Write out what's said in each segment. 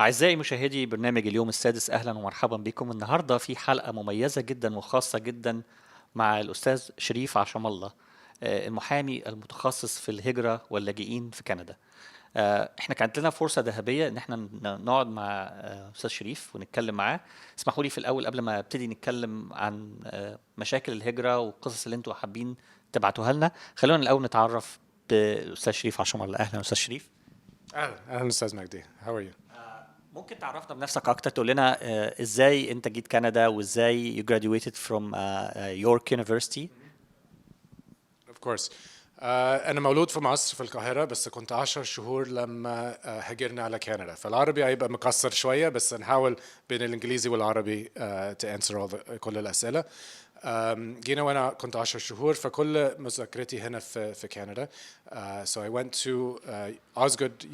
أعزائي مشاهدي برنامج اليوم السادس، أهلا ومرحبا بكم. النهاردة في حلقة مميزة جدا وخاصة جدا مع الأستاذ شريف عشم الله، المحامي المتخصص في الهجرة واللاجئين في كندا. احنا كانت لنا فرصة ذهبية ان احنا نقعد مع أستاذ شريف ونتكلم معاه. اسمحوا لي في الأول قبل ما ابتدي نتكلم عن مشاكل الهجرة والقصص اللي انتوا حابين تبعتوها لنا، خلونا الأول نتعرف بأستاذ شريف عشم الله. أهلا أستاذ شريف. اهلا استاذ مجدي. How are you? ممكن تعرفنا بنفسك اكتر، تقول لنا ازاي انت جيت كندا وازاي you graduated from York University. Of course. أنا مولود في مصر في القاهرة، بس كنت 10 شهور لما هاجرنا على كندا. فالعربي هيبقى مكسر شوية، بس نحاول بين الإنجليزي والعربي to answer كل الأسئلة. جينا وأنا كنت 10 شهور، فكل مذاكرتي هنا في كندا. So I went to Osgood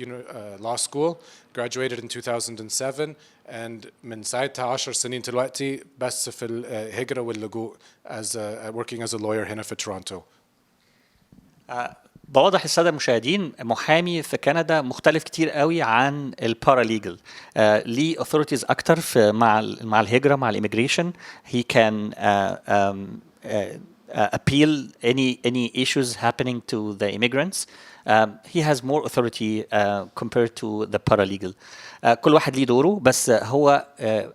Law School, graduated in 2007, and من ساعتها 10 سنين دلوقتي بس في الهجرة واللجوء working as a lawyer هنا في تورونتو. بوضح الساده المشاهدين، محامي في كندا مختلف كتير قوي عن الباراليجل. ليه authorities اكتر في مع الهجره، مع الاميجريشن. he can appeal any issues happening to the immigrants. He has more authority compared to the paralegal. كل واحد ليه دوره، بس هو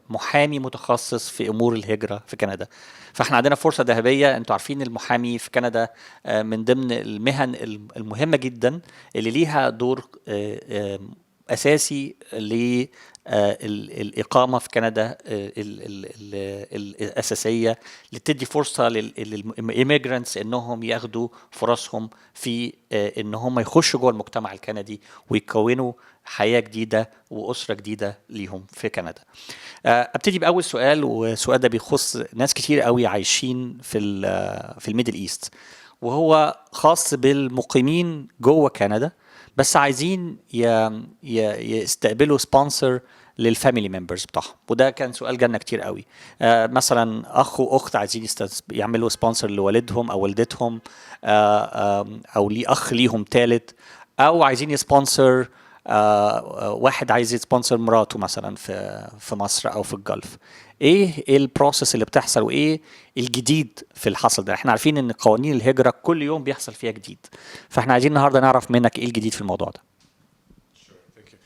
محامي متخصص في امور الهجره في كندا. فاحنا عندنا فرصه ذهبيه. انتوا عارفين المحامي في كندا من ضمن المهن المهمه جدا اللي ليها دور اساسي للاقامه في كندا الاساسيه، اللي تدي فرصه للإيميجرانتس انهم ياخدوا فرصهم في ان هم يخشوا جوه المجتمع الكندي ويكونوا حياه جديده واسره جديده ليهم في كندا. ابتدي باول سؤال، والسؤال ده بيخص ناس كتير قوي عايشين في الميدل ايست، وهو خاص بالمقيمين جوه كندا بس عايزين يستقبلوا سبونسر للفاميلي ممبرز بتاعهم. وده كان سؤال جالنا كتير قوي. مثلا اخ واخت عايزين يعملوا سبونسر لوالدهم او والدتهم، او ليه اخ ليهم ثالث، او عايزين يسبونسر واحد عايز يسبونسر مراته مثلا في مصر او في الجلف. ايه البروسيس اللي بتحصل وايه الجديد في الحصل ده؟ احنا عارفين ان قوانين الهجرة كل يوم بيحصل فيها جديد، فاحنا عايزين النهارده نعرف منك ايه الجديد في الموضوع ده. Sure, thank you.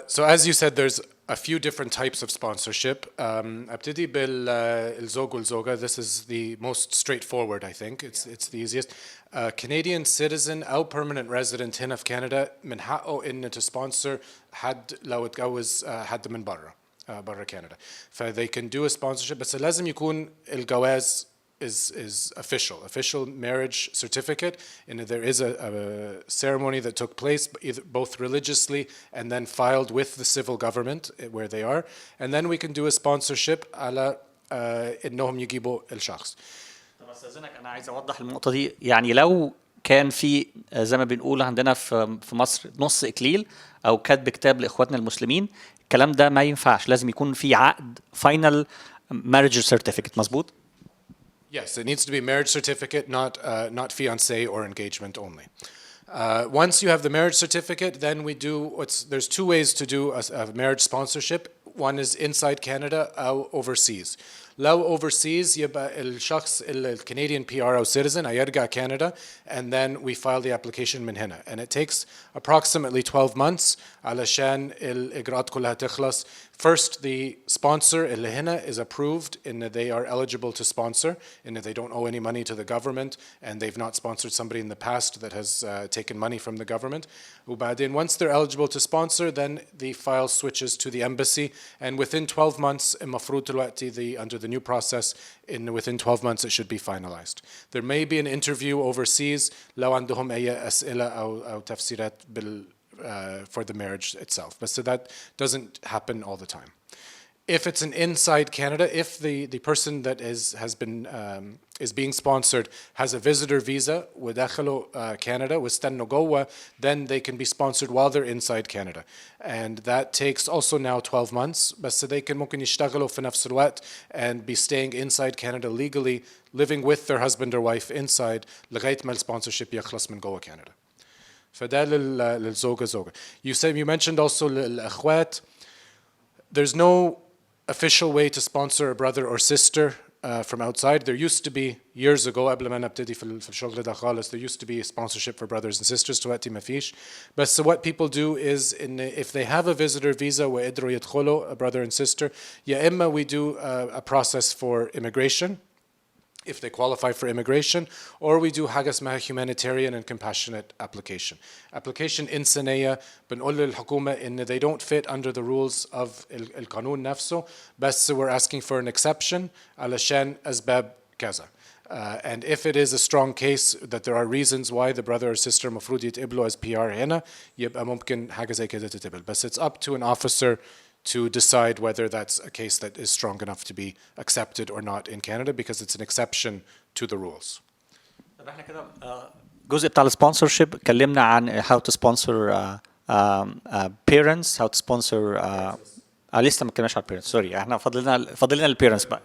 So as you said, there's a few different types of sponsorship. أبتدي بالزوج والزوجة. This is the most straightforward, I think. It's the easiest. Canadian citizen أو permanent resident هنا في كندا من حقه إنه تسبونسر حد لو اتجوز حد من برا كندا. ف they can do a sponsorship، بس لازم يكون الجواز is official marriage certificate, and there is a ceremony that took place both religiously and then filed with the civil government where they are, and then we can do a sponsorship على انهم يجيبوا الشخص. طب استاذنك، انا عايز اوضح النقطه دي. يعني لو كان في زي ما بنقول عندنا في مصر نص اكليل او كاتب كتاب لاخواتنا المسلمين، الكلام ده ما ينفعش، لازم يكون في عقد final marriage certificate. مظبوط؟ Yes, it needs to be marriage certificate, not fiancé or engagement only. Once you have the marriage certificate, then we do there's two ways to do a marriage sponsorship. One is inside Canada or overseas. لو overseas يبقى الشخص Canadian PR أو citizen هيرجع Canada, and then we file the application من هنا, and it takes approximately 12 months علشان الإجراءات كلها تخلص. First, the sponsor اللي هنا is approved in that they are eligible to sponsor, in that they don't owe any money to the government and they've not sponsored somebody in the past that has taken money from the government. وبعدين once they're eligible to sponsor, then the file switches to the embassy, and within 12 months المفروض دلوقتي under the new process, within 12 months it should be finalized. There may be an interview overseas لو عندهم أي أسئلة أو تفسيرات for the marriage itself, but so that doesn't happen all the time. If it's an inside Canada, if the person that is being sponsored has a visitor visa ودخلوا Canada واستنوا جوا, then they can be sponsored while they're inside Canada, and that takes also now 12 months. بس they can ممكن يشتغلوا في نفس الوقت and be staying inside Canada legally, living with their husband or wife inside لغاية ما السبونسرشيب يخلص من جوا Canada. فده للزوجة. You mentioned also الأخوات. there's no official way to sponsor a brother or sister from outside. There used to be years ago قبل ما نبتدي في الشغل ده خالص, there used to be a sponsorship for brothers and sisters. دلوقتي ما فيش. But so what people do is if they have a visitor visa وقدروا يدخلوا a brother and sister, يا إما we do a process for immigration if they qualify for immigration, or we do حاجة اسمها humanitarian and compassionate application. Application إنسانية بنقول للحكومة إن they don't fit under the rules of القانون نفسه, بس we're asking for an exception علشان أسباب كذا. And if it is a strong case that there are reasons why the brother or sister مفروض يتقبلوا as PR هنا, يبقى ممكن حاجة زي كده تتقبل. بس it's up to an officer to decide whether that's a case that is strong enough to be accepted or not in Canada, because it's an exception to the rules. طب احنا كده الجزء بتاع السبونسرشيب اتكلمنا عن how to sponsor parents, how to sponsor لسه ما اتكلمناش على parents, sorry, احنا فاضلنا البيرنتس بقى.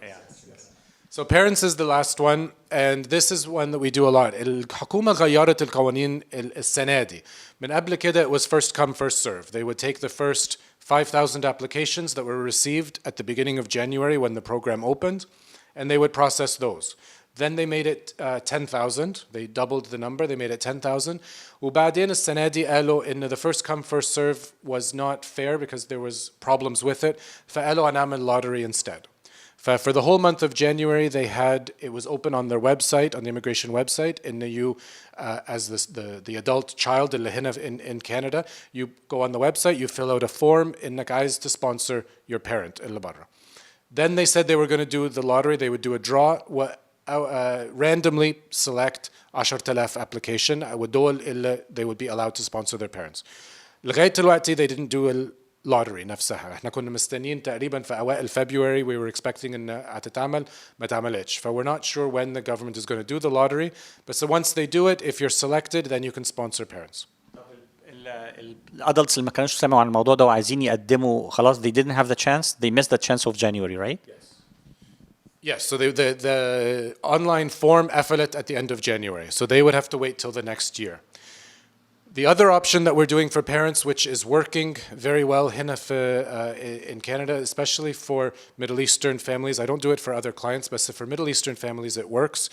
So parents is the last one, and this is one that we do a lot. الحكومة غيرت القوانين السنة دي. من قبل كده it was first come first serve. They would take the first 5,000 applications that were received at the beginning of January when the program opened, and they would process those. Then they made it 10,000. They doubled the number. They made it 10,000. وبعدين السنة دي قالوا إن the first come first serve was not fair because there was problems with it. فقالوا هنعمل lottery instead. For the whole month of January, it was open on their website, on the immigration website, and you, as the adult child in Canada, you go on the website, you fill out a form إنك عايز to sponsor your parent اللي برا. Then they said they were going to do the lottery, they would do a draw, randomly select 10,000 application, ودول اللي they would be allowed to sponsor their parents. لغاية دلوقتي they didn't do a lottery نفسها. احنا كنا مستنيين تقريبا في اوائل February, we were expecting ان هتتعمل ما تعملتش. We're not sure when the government is going to do the lottery, but so once they do it, if you're selected, then you can sponsor parents. الادلتس اللي ما كانوش سمعوا عن الموضوع ده وعايزين يقدموا خلاص, they didn't have the chance, they missed the chance of January, right? Yes, so the online form قفلت at the end of January, so they would have to wait till the next year. The other option that we're doing for parents, which is working very well هنا in Canada, especially for Middle Eastern families, I don't do it for other clients, but for Middle Eastern families it works,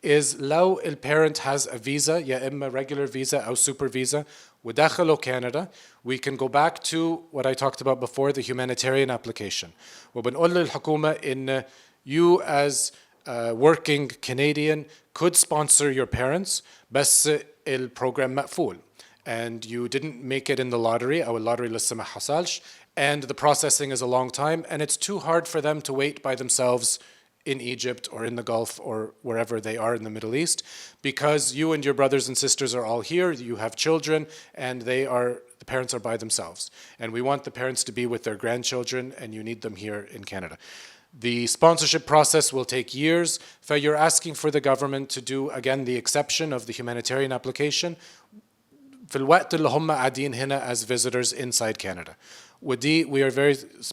is لو الparent has a visa, يا إما regular visa أو super visa, ودخلوا Canada, we can go back to what I talked about before, the humanitarian application. وبنقول للحكومة إن you as a working Canadian could sponsor your parents, بس الprogram مقفول. And you didn't make it in the lottery, أو اللottery لسه ما حصلش, and the processing is a long time, and it's too hard for them to wait by themselves in Egypt or in the Gulf or wherever they are in the Middle East, because you and your brothers and sisters are all here, you have children, and the parents are by themselves. And we want the parents to be with their grandchildren, and you need them here in Canada. The sponsorship process will take years, so you're asking for the government to do, again, the exception of the humanitarian application, في الوقت اللي هم قاعدين هنا as visitors inside Canada. ودي we are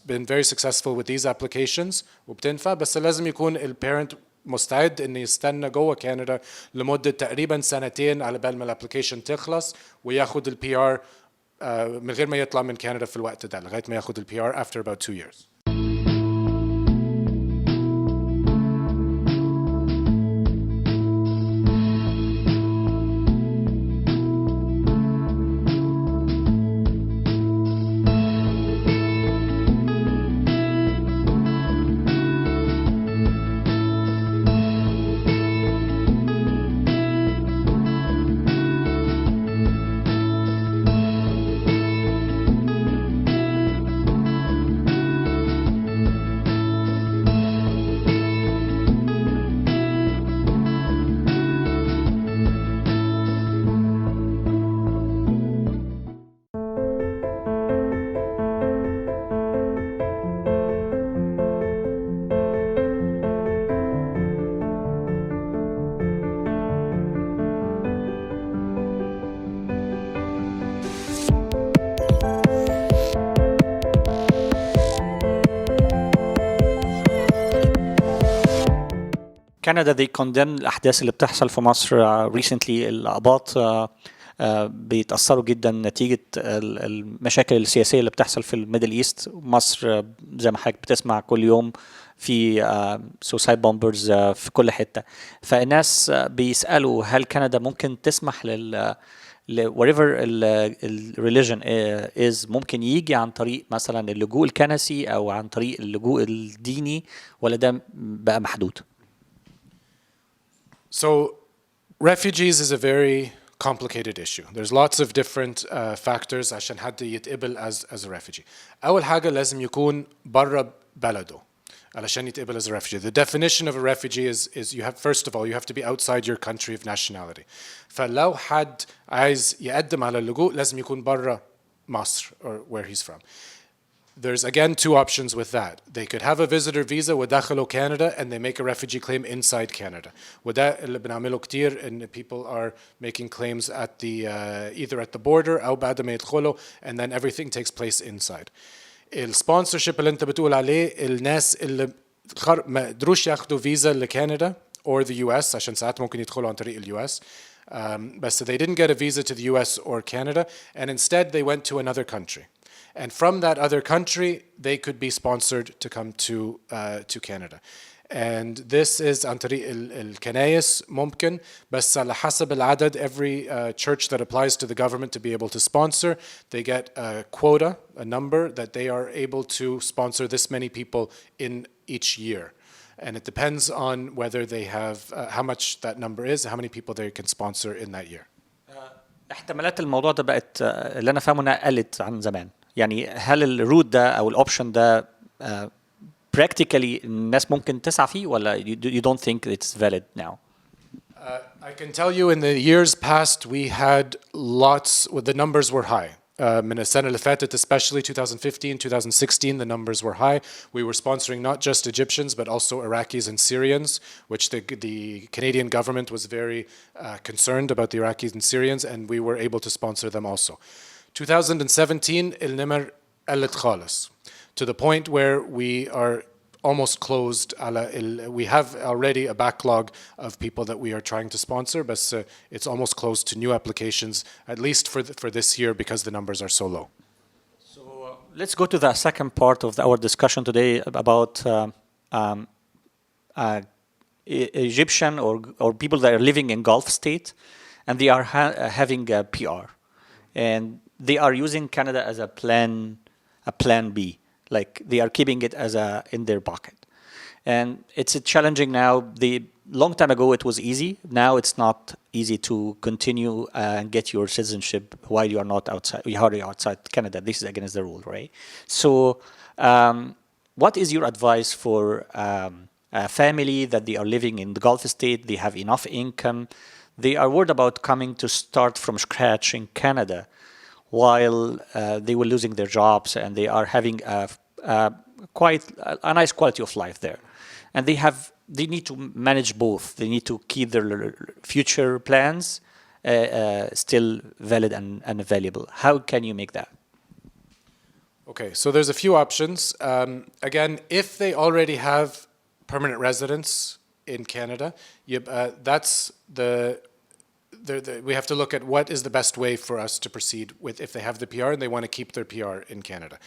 been very successful with these applications وبتنفع, بس لازم يكون الparent مستعد إنه يستنى جوه كندا لمدة تقريبا سنتين على بال ما الابلكيشن تخلص وياخد PR من غير ما يطلع من كندا في الوقت ده لغاية ما ياخد PR after about 2 years. Canada they condemn الأحداث اللي بتحصل في مصر recently الأقباط بيتأثروا جدا نتيجة المشاكل السياسية اللي بتحصل في الميدل ايست. مصر زي ما حضرتك بتسمع كل يوم في سوسايد بومبرز في كل حتة. فالناس بيسألوا هل كندا ممكن تسمح whatever religion is ممكن يجي عن طريق مثلا اللجوء الكنسي او عن طريق اللجوء الديني، ولا ده بقى محدود؟ So refugees is a very complicated issue. There's lots of different factors عشان حد يتقبل as a refugee. أول حاجة لازم يكون برا بلده علشان يتقبل as a refugee. The definition of a refugee is you have, first of all, you have to be outside your country of nationality. فلو حد عايز يقدم على اللجوء لازم يكون برا مصر or where he's from. There's again two options with that. They could have a visitor visa ودخلوا Canada and they make a refugee claim inside Canada. وده اللي بنعمله كتير in people are making claims at the either at the border أو بعد ما يدخلوا and then everything takes place inside. السبونسرشيب اللي انت بتقول عليه الناس اللي ما قدروش ياخدوا فيزا لكندا or the US عشان ساعات ممكن يدخلوا عن طريق ال US بس they didn't get a visa to the US or Canada and instead they went to another country. And from that other country, they could be sponsored to come to Canada. And this is عن طريق الكنايس ممكن بس على حسب العدد. Every church that applies to the government to be able to sponsor, they get a quota, a number that they are able to sponsor this many people in each year. And it depends on whether they have how much that number is, how many people they can sponsor in that year. احتمالات الموضوع ده بقت اللي انا فاهمه انها قلت عن زمان. يعني هل الروت ده او الاوبشن ده practically الناس ممكن تسعى فيه ولا you don't think it's valid now? I can tell you in the years past we had lots, the numbers were high. من السنة اللي فاتت especially 2015, 2016 the numbers were high. We were sponsoring not just Egyptians but also Iraqis and Syrians, which the Canadian government was very concerned about the Iraqis and Syrians and we were able to sponsor them also. 2017 النمر قلت خالص to the point where we are almost closed we have already a backlog of people that we are trying to sponsor but it's almost closed to new applications at least for this year because the numbers are so low. So let's go to the second part of our discussion today about Egyptian or people that are living in Gulf state and they are having a PR and they are using Canada as a plan B, like they are keeping it as in their pocket. And it's challenging now. The long time ago it was easy. Now it's not easy to continue and get your citizenship while you are not outside Canada. This is against the rule, right? So what is your advice for a family that they are living in the Gulf state, they have enough income, they are worried about coming to start from scratch in Canada while they were losing their jobs and they are having quite a nice quality of life there. And they need to manage both. They need to keep their future plans still valid and available. How can you make that? Okay, so there's a few options. Again, if they already have permanent residence in Canada, that's we have to look at what is the best way for us to proceed with if they have the PR and they want to keep their PR in Canada.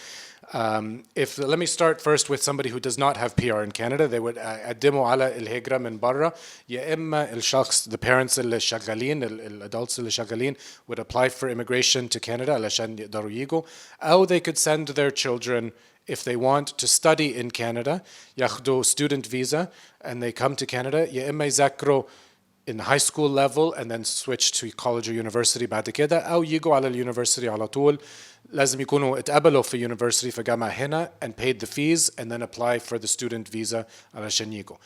Let me start first with somebody who does not have PR in Canada. They would قدموا على الهجرة من برا. يا إما الشخص, the parents اللي شغالين, adults اللي شغالين would apply for immigration to Canada علشان يقدروا يجوا. أو they could send their children if they want to study in Canada. ياخدوا student visa and they come to Canada. يا إما يذاكروا in the high school level and then switch to college or university بعد كده أو يجوا على اليونيفرسيتي على طول. لازم يكونوا اتقبلوا في university في جامعة هنا and paid the fees and then apply for the student visa علشان يجوا.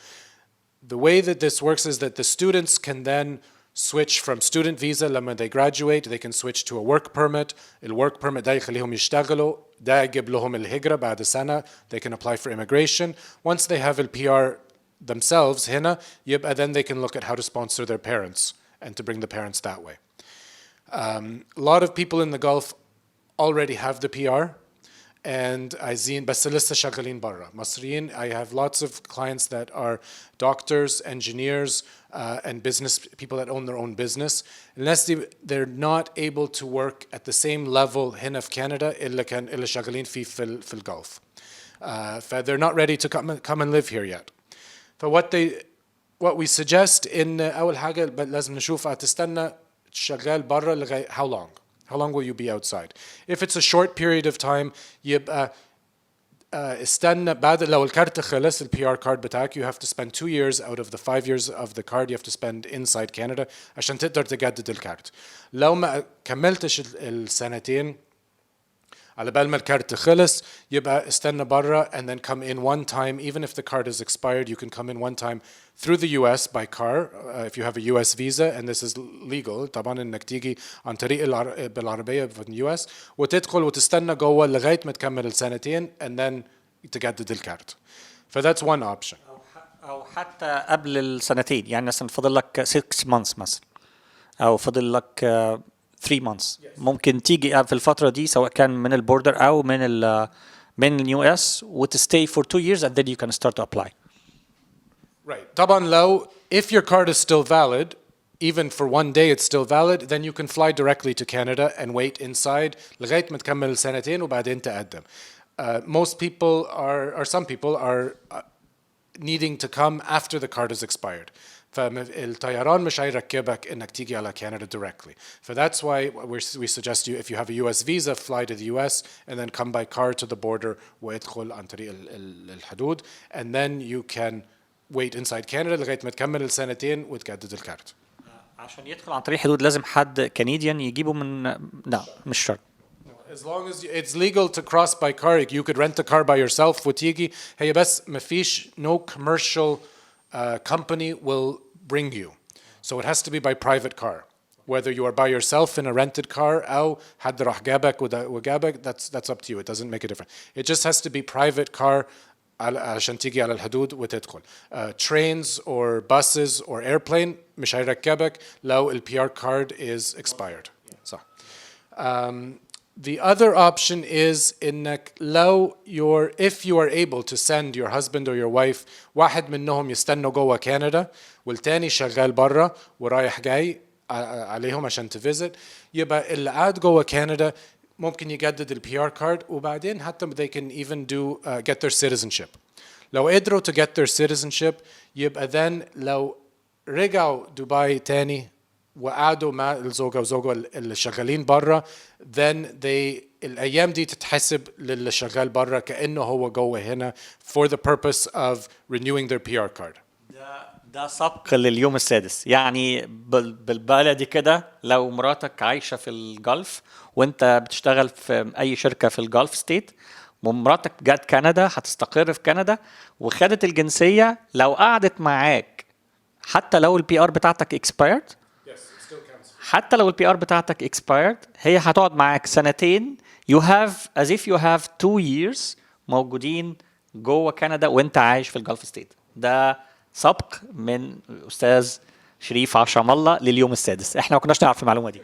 The way that this works is that the students can then switch from student visa لما they graduate they can switch to a work permit. الwork permit ده يخليهم يشتغلوا, ده يجيب لهم الهجرة بعد سنة. They can apply for immigration. Once they have PR themselves هنا يبقى then they can look at how to sponsor their parents and to bring the parents that way. A lot of people in the Gulf already have the PR and عايزين بس لسه شغالين برا مصريين. I have lots of clients that are doctors, engineers, and business people that own their own business. Unless they're not able to work at the same level هنا في كندا اللي شغالين فيه في الجولف. They're not ready to come and live here yet. What we suggest in أول حاجة لازم نشوف هتستنى شغال برا لغاية how long? How long will you be outside? If it's a short period of time, يبقى استنى بعد لو الكارت خلص ال PR card بتاعك, you have to spend 2 years out of the 5 years of the card you have to spend inside Canada عشان تقدر تجدد الكارت. لو ما كملتش السنتين على بال ما الكارت خلص يبقى استنى برا and then come in one time. Even if the card is expired, you can come in one time through the US by car if you have a US visa, and this is legal طبعا انك تيجي عن طريق بالعربية في ال US وتدخل وتستنى جوه لغاية ما تكمل السنتين and then تجدد الكارت. That's one option. أو حتى قبل السنتين, يعني مثلا فاضل لك 6 months مثلا أو فاضل لك 3 months. ممكن تيجي في الفترة دي سواء كان من البوردر أو من اليو اس وتستay for 2 years and then you can start to apply. Right. طبعا لو if your card is still valid, even for 1 day it's still valid, then you can fly directly to Canada and wait inside لغاية ما تكمل سنتين وبعدين تقدم. Most people or some people are needing to come after the card is expired. فالطيران مش هيركبك انك تيجي على Canada directly. That's why we suggest you, if you have a US visa, fly to the US and then come by car to the border وادخل عن طريق الحدود, and then you can wait inside Canada لغاية ما تكمل السنتين وتجدد الكارت. عشان يدخل عن طريق الحدود لازم حد كنديان يجيبه من لا مش شرط. As long as it's legal to cross by car, you could rent a car by yourself وتيجي. هي بس مفيش no commercial company will bring you. So it has to be by private car. Whether you are by yourself in a rented car أو حد راح جابك وجابك, that's up to you. It doesn't make a difference. It just has to be private car عشان تيجي على الحدود وتدخل. Trains or buses or airplane مش هيركبك لو ال PR card is expired. صح. The other option is إنك لو if you are able to send your husband or your wife, واحد منهم يستنوا جوا كندا والتاني شغال برا ورايح جاي عليهم عشان تفيزت, يبقى اللي قاعد جوا كندا ممكن يجدد ال PR card وبعدين حتى they can even get their citizenship. لو قدروا to get their citizenship يبقى then لو رجعوا دبي تاني وقعدوا مع الزوجة وزوجة اللي شغالين برا, then الأيام دي تتحسب للي شغال برا كأنه هو جوه هنا for the purpose of renewing their PR card. ده سبق لليوم السادس. يعني بالبلدي كده لو مراتك عايشة في الجلف وانت بتشتغل في أي شركة في الجلف ستيت ومراتك جات كندا هتستقر في كندا وخدت الجنسية, لو قعدت معاك حتى لو البي ار بتاعتك expired, حتى لو البي ار بتاعتك expired هي هتقعد معاك سنتين. you have as if you have 2 years موجودين جوه كندا وانت عايش في الجلف ستيت. ده سبق من أستاذ شريف عشام الله لليوم السادس. احنا ما كناش نعرف المعلومة دي.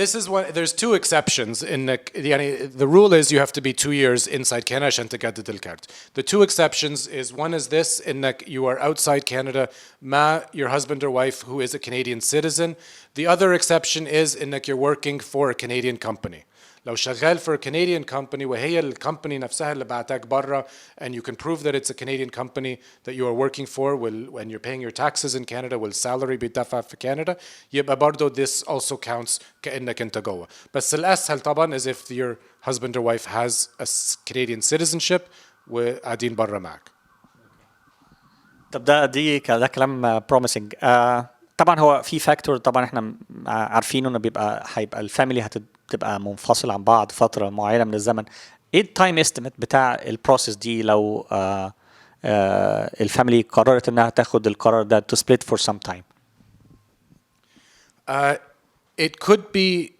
This is one. There's 2 exceptions. The rule is you have to be 2 years inside Canada عشان تجدد الكارت. The 2 exceptions is one is this, إنك you are outside Canada مع your husband or wife who is a Canadian citizen. The other exception is إنك you're working for a Canadian company. لو شغال for a Canadian company وهي الكمباني نفسها اللي بعتك برا, and you can prove that it's a Canadian company that you are working for, when you're paying your taxes in Canada والsalary بيدفع في Canada, يبقى برضو this also counts كأنك انت جوه. بس الأسهل طبعا is if your husband or wife has a Canadian citizenship وقاعدين برا معك. طب ده كلام promising. طبعا هو في فاكتور طبعا احنا عارفينه انه هيبقى الفاميلي هتبقى منفصل عن بعض فتره معينه من الزمن. ايه التايم استيميت بتاع البروسيس دي لو الفاميلي قررت انها تاخد القرار ده to split for some time? It could be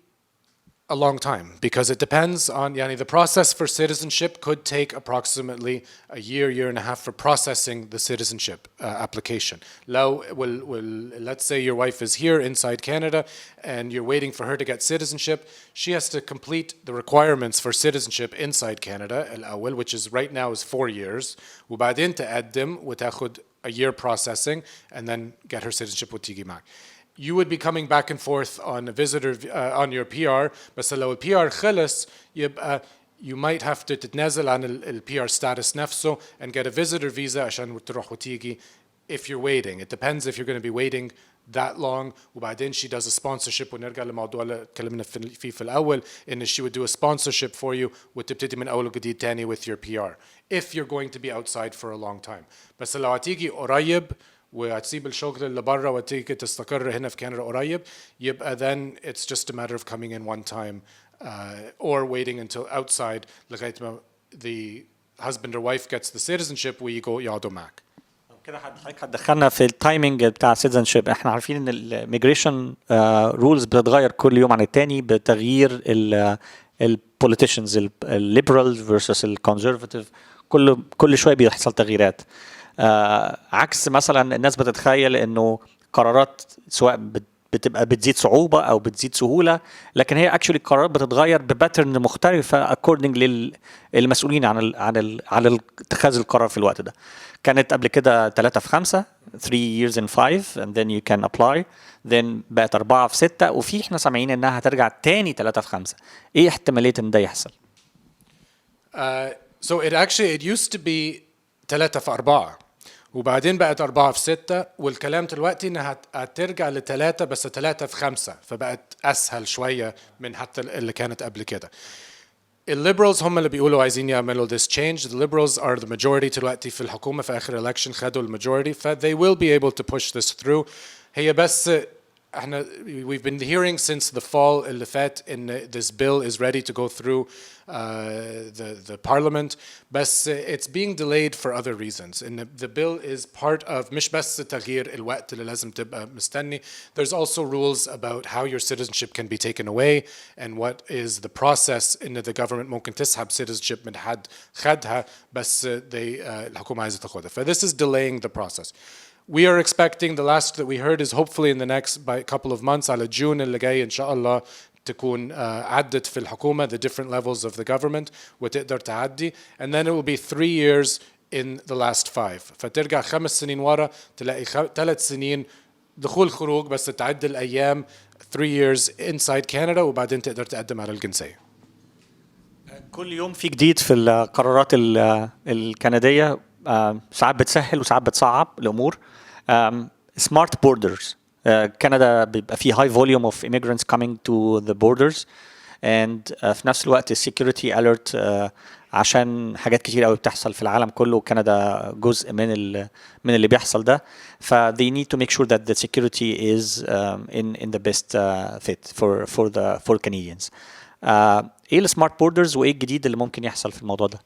a long time because it depends on the process for citizenship could take approximately a year and a half for processing the citizenship application. Let's say your wife is here inside Canada and you're waiting for her to get citizenship. She has to complete the requirements for citizenship inside Canada الأول, which is right now is 4 years. وبعدين تقدم وتاخد a year processing and then get her citizenship وتيجي معك. You would be coming back and forth on a visitor on your PR, بس لو PR خلص يبقى you might have to تتنازل عن ال PR status نفسه and get a visitor visa عشان تروح وتيجي if you're waiting. It depends if you're going to be waiting that long. وبعدين she does a sponsorship ونرجع لموضوع اللي اتكلمنا فيه في الأول إن she would do a sponsorship for you وتبتدي من أول وجديد تاني with your PR if you're going to be outside for a long time. بس لو هتيجي قريب وهتسيب الشغل اللي برا وتيجي تستقر هنا في كندا قريب يبقى then it's just a matter of coming in one time or waiting until outside لغاية ما the husband or wife gets the citizenship ويجوا يقعدوا معك. كده حضرتك هتدخلنا في التايمنج بتاع citizenship. احنا عارفين ان الميجريشن رولز بتتغير كل يوم عن التاني بتغيير البوليتيشنز الليبرال versus الكونزرفاتيف. كل شويه بيحصل تغييرات. عكس مثلا الناس بتتخيل انه قرارات سواء بتبقى بتزيد صعوبه او بتزيد سهوله، لكن هي اكشولي القرارات بتتغير بباترن مختلفه according للمسؤولين عن اتخاذ القرار في الوقت ده. كانت قبل كده 3 في 5 3 years in 5 and then you can apply, then بقت 4 في 6 وفي احنا سامعين انها هترجع تاني 3 في 5. ايه احتماليه ان ده يحصل؟ So it used to be 3 في 4 وبعدين بقت 4 في 6 والكلام دلوقتي انها هترجع ل3 بس 3 في 5 فبقت اسهل شويه من حتى اللي كانت قبل كده. الليبرالز هم اللي بيقولوا عايزين يعملوا this change. The liberals are the majority دلوقتي في الحكومه في اخر election خدوا الماجوريتي ف they will be able to push this through. هي بس احنا we've been hearing since the fall اللي فات ان this bill is ready to go through the parliament بس it's being delayed for other reasons. ان the bill is part of مش بس تغيير الوقت اللي لازم تبقى مستني. There's also rules about how your citizenship can be taken away and what is the process ان the government ممكن تسحب citizenship من حد خدها بس الحكومة عايزة تاخدها. ف this is delaying the process. We are expecting the last that we heard is hopefully in the next by a couple of months على جون اللي جاي إن شاء الله تكون عدت في الحكومة the different levels of the government وتقدر تعدي and then it will be 3 years in the last 5 فترجع 5 سنين ورا تلاقي 3 سنين دخول خروج بس تعد الأيام 3 years inside Canada وبعدين تقدر تقدم على الجنسية. كل يوم في جديد في القرارات الكندية. ساعات بتسهل وساعات بتصعب الأمور. smart borders. كندا بيبقى فيه high volume of immigrants coming to the borders and في نفس الوقت security alert عشان حاجات كتير قوي بتحصل في العالم كله وكندا جزء من اللي بيحصل ده. ف they need to make sure that the security is in the best fit for Canadians. ايه السمارت بوردرز وايه الجديد اللي ممكن يحصل في الموضوع ده؟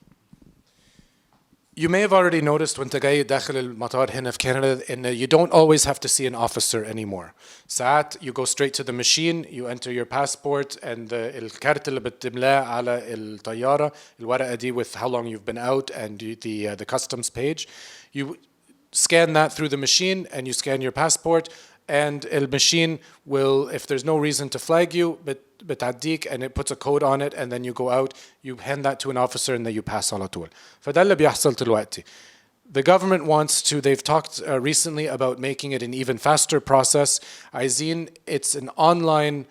You may have already noticed وانت جاي داخل المطار هنا في كندا ان you don't always have to see an officer anymore. ساعات you go straight to the machine, you enter your passport and الكارت اللي بتملاه على الطيارة الورقة دي with how long you've been out and the customs page. You scan that through the machine and you scan your passport and the machine will, if there's no reason to flag you, بتعديك and it puts a code on it and then you go out, you hand that to an officer and then you pass على طول. فده اللي بيحصل دلوقتي. The government wants to, they've talked recently about making it an even faster process. عايزين it's an online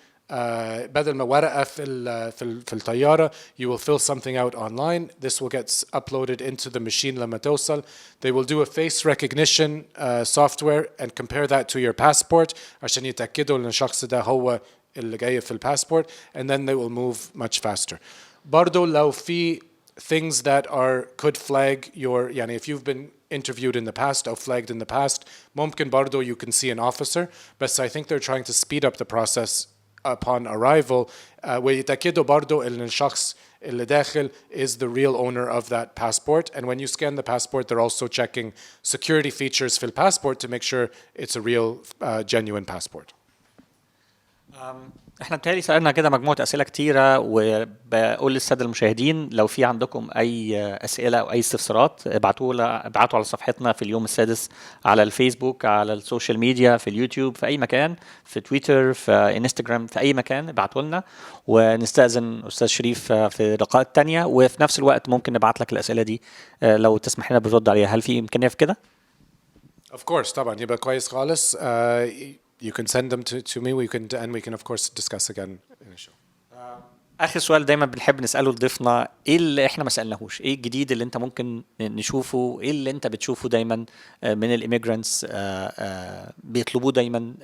بدل ما ورقة في الطيارة you will fill something out online. This will get uploaded into the machine لما توصل. They will do a face recognition software and compare that to your passport عشان يتأكدوا إن الشخص ده هو اللي جاي في الباسبورت and then they will move much faster. برضو لو في things that could flag your يعني if you've been interviewed in the past or flagged in the past ممكن برضو you can see an officer but I think they're trying to speed up the process upon arrival ويتأكدوا برضو إن الشخص اللي داخل is the real owner of that passport and when you scan the passport they're also checking security features في passport to make sure it's a real genuine passport. احنا بتهيألي سألنا كده مجموعة أسئلة كتيرة، وبقول للسادة المشاهدين لو في عندكم أي أسئلة أو أي استفسارات ابعتوا على صفحتنا في اليوم السادس على الفيسبوك، على السوشيال ميديا، في اليوتيوب، في أي مكان، في تويتر، في انستجرام، في أي مكان ابعتوا لنا، ونستأذن أستاذ شريف في لقاءات تانية، وفي نفس الوقت ممكن نبعت لك الأسئلة دي لو تسمح لنا بالرد عليها. هل في إمكانية في كده؟ Of course, طبعا يبقى كويس خالص. You can send them to me. We can of course discuss again in a show. آخر سؤال دايما بنحب نسأله لضيفنا، إيه اللي إحنا ما سألناهوش؟ إيه الجديد اللي أنت ممكن نشوفه؟ إيه اللي أنت بتشوفه دايما من الإيميجرانتس بيطلبوه دايما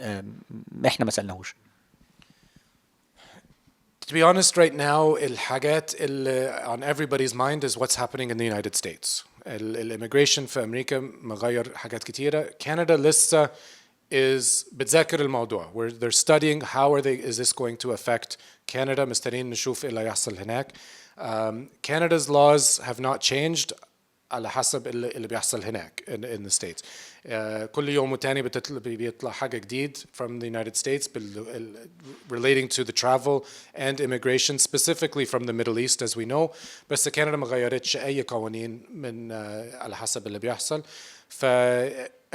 إحنا ما سألناهوش؟ To be honest, right now, الحاجات اللي on everybody's mind is what's happening in the United States. الإيميجريشن في أمريكا مغير حاجات كتيرة. كندا لسه بتذاكر الموضوع. They're studying how is this going to affect Canada. مستنيين نشوف إيه اللي يحصل هناك. Canada's laws have not changed على حسب اللي بيحصل هناك in the States. كل يوم وتاني بيطلع حاجة جديد from the United States relating to the travel and immigration, specifically from the Middle East as we know. بس كندا ما غيرتش أي قوانين من على حسب اللي بيحصل.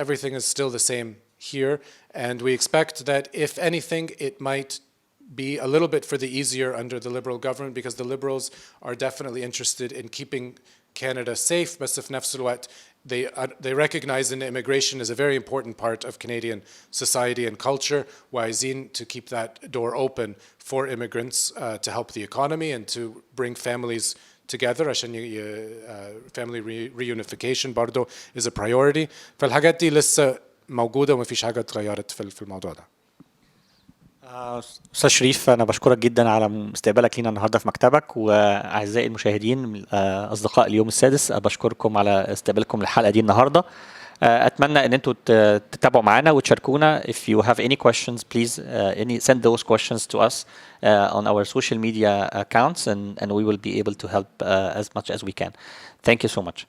Everything is still the same here, and we expect that if anything it might be a little bit for the easier under the Liberal government, because the Liberals are definitely interested in keeping Canada safe, but في نفس الوقت they recognize that immigration is a very important part of Canadian society and culture, وعايزين to keep that door open for immigrants to help the economy and to bring families together عشان family reunification برضو is a priority. فالحاجات دي لسه موجودة وما فيش حاجة اتغيرت في الموضوع ده. أستاذ شريف، أنا بشكرك جدا على استقبالك لينا النهاردة في مكتبك، وأعزائي المشاهدين أصدقاء اليوم السادس بشكركم على استقبالكم للحلقة دي النهاردة. أتمنى أن أنتوا تتابعوا معنا وتشاركونا. If you have any questions, please send those questions to us on our social media accounts, and we will be able to help as much as we can. Thank you so much.